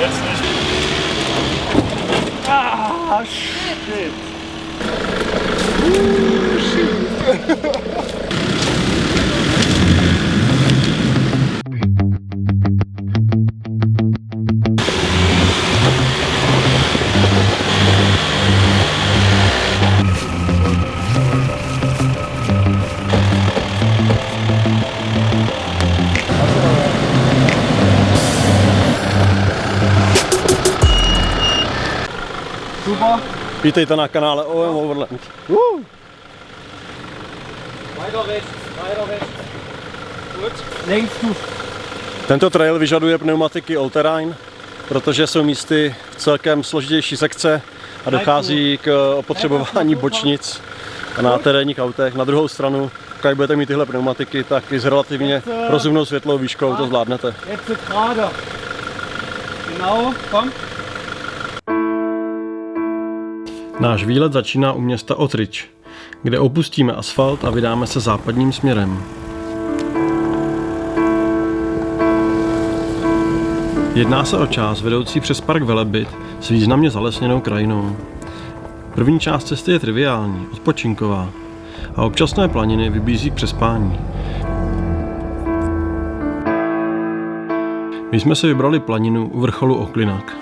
Jetzt nicht. Ah, shit. Super. Vítejte na kanále OM Overland. Weiter rechts. Gut. Links du. Tento trail vyžaduje pneumatiky all-terrain, protože jsou místy celkem složitější sekce a dochází k opotřebování bočnic na terénních autech. Na druhou stranu, když budete mít tyhle pneumatiky, tak i s relativně rozumnou světlou výškou to zvládnete. Jetzt gerade. Genau, komm. Náš výlet začíná u města Otrich, kde opustíme asfalt a vydáme se západním směrem. Jedná se o část vedoucí přes park Velebit s významně zalesněnou krajinou. První část cesty je triviální, odpočinková a občasné planiny vybízí k přespání. My jsme si vybrali planinu u vrcholu Oklinak.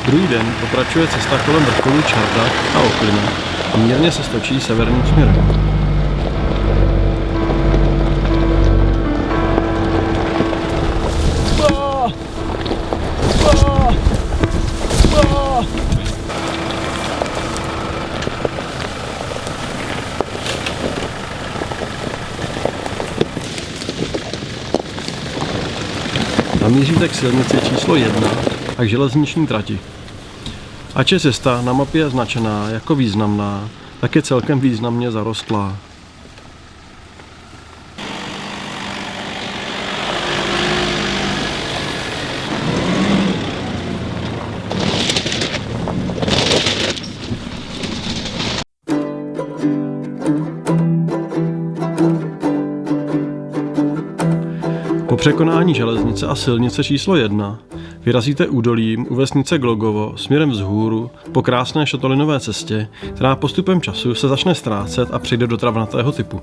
Druhý den pokračuje cesta kolem vrcholů Čardak a Oklinak a mírně se stočí severním směrem. Namíříte k silnici číslo 1 a k železniční trati. Ač je cesta na mapě značená jako významná, tak je celkem významně zarostlá. Po překonání železnice a silnice číslo 1 vyrazíte údolím u vesnice Glogovo směrem vzhůru po krásné šotolinové cestě, která postupem času se začne ztrácet a přejde do travnatého typu.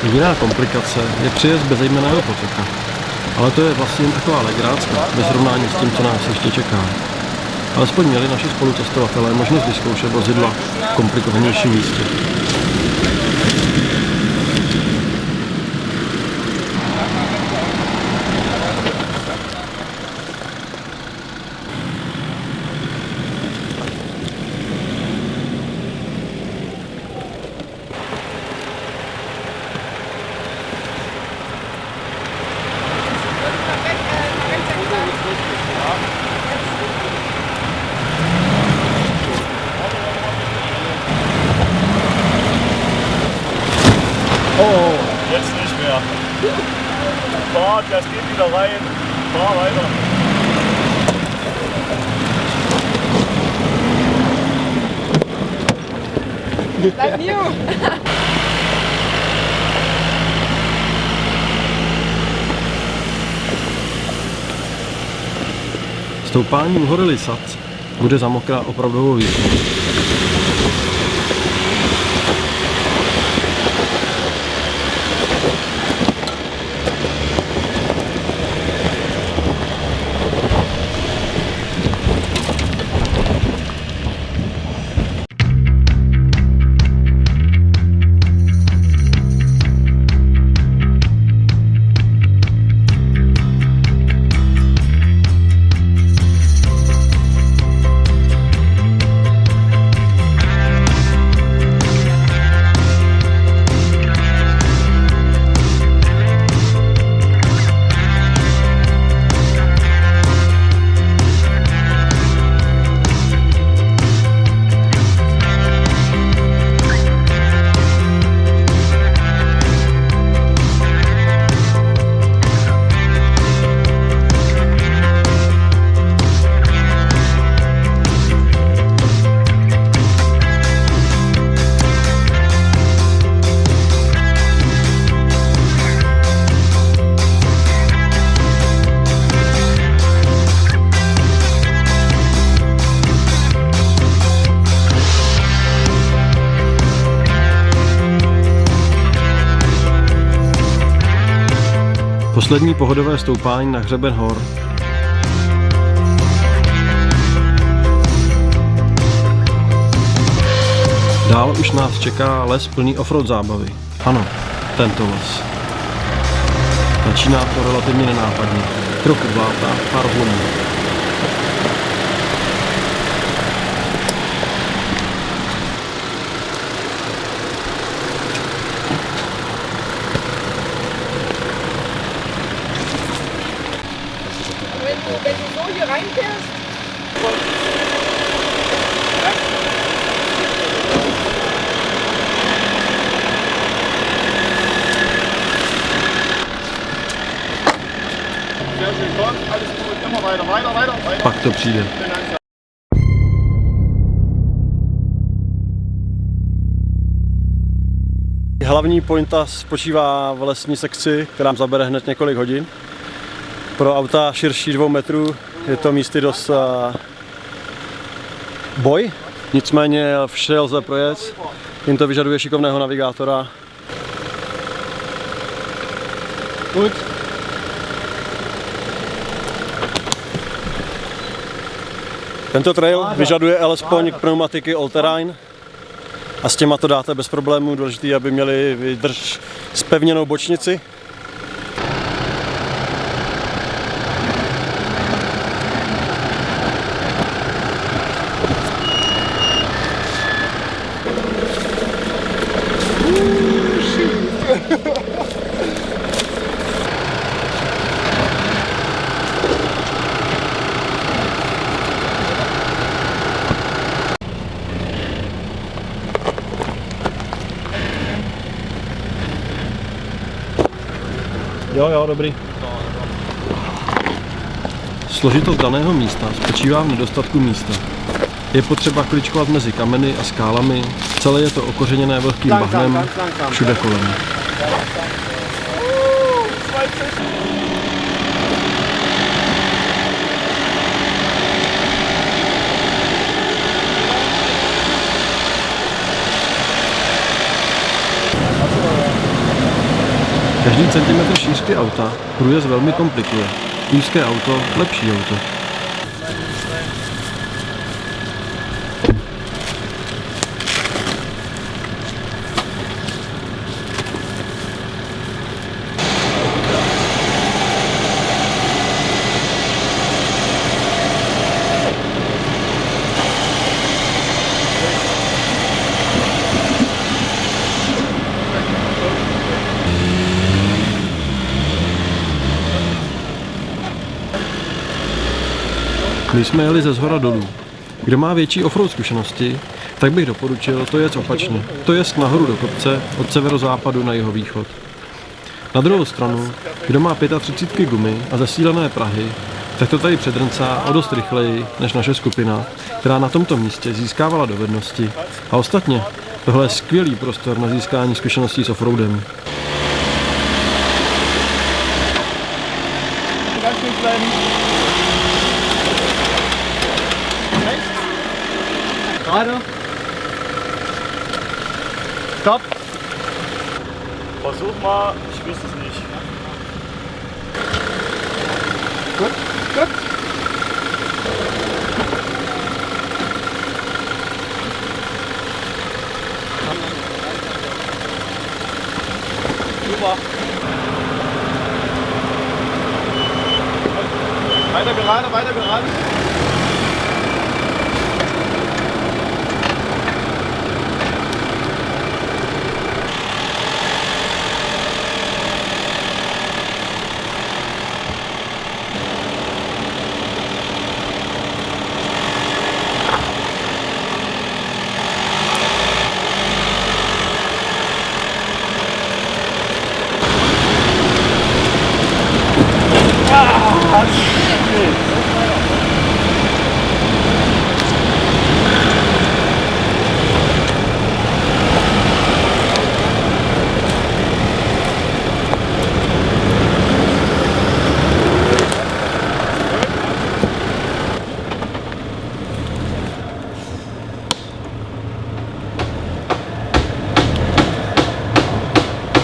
Jediná komplikace je příjezd bezejmenného potoka, ale to je vlastně jen taková legrácka ve srovnání s tím, co nás ještě čeká. Alespoň měli naši spolucestovatelé možnost vyzkoušet vozidla v komplikovanějším místě. Oh, jetzt nicht mehr. Fahrt, das geht wieder rein. Fahr weiter. Like new. Stoupání u hory Lisac bude za Mokra opravdovou výzvou. Poslední pohodové stoupání na hřeben hor. Dál už nás čeká les plný offroad zábavy. Ano, tento les. Začíná to relativně nenápadně. Trochu bláta, pár vlnů. Wenn du so hier reinfährst, Sehr schön, komm, alles gut, immer weiter, weiter, weiter, weiter. Pak to přijde. Hlavní pointa spočívá v lesní sekci, která nám zabere hned několik hodin. Pro auta širší 2 metrů je to místy dost boj, nicméně vše lze projet, jen to vyžaduje šikovného navigátora. Gut. Tento trail vyžaduje alespoň pneumatiky All Terrain a s těma to dáte bez problémů. Důležité, aby měli vydrž zpevněnou bočnici. Jo, dobrý. Složitost daného místa spočívá v nedostatku místa. Je potřeba kličkovat mezi kameny a skálami, celé je to okořeněné vlhkým bahnem všude kolem. Každý centimetr šířky auta průjezd velmi komplikuje. Úzké auto, lepší auto. My jsme jeli ze shora dolů. Kdo má větší offroad zkušenosti, tak bych doporučil to jet opačně. To jest nahoru do kopce, od severozápadu na jihovýchod. Na druhou stranu, kdo má 35 gumy a zesílené prahy, tak to tady předrncá o dost rychleji než naše skupina, která na tomto místě získávala dovednosti. A ostatně, Tohle je skvělý prostor na získání zkušeností s offroadem. Ganz ruhig bleiben. Gerade. Stopp. Versuch mal, ich wüsste es nicht. Gut, gut. Super. Weiter gerade, weiter gerade.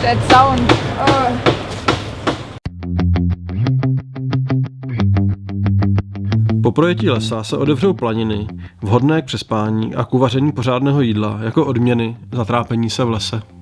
That sound. Oh. Po projetí lesa se otevřou planiny, vhodné k přespání a k uvaření pořádného jídla jako odměny za trápení se v lese.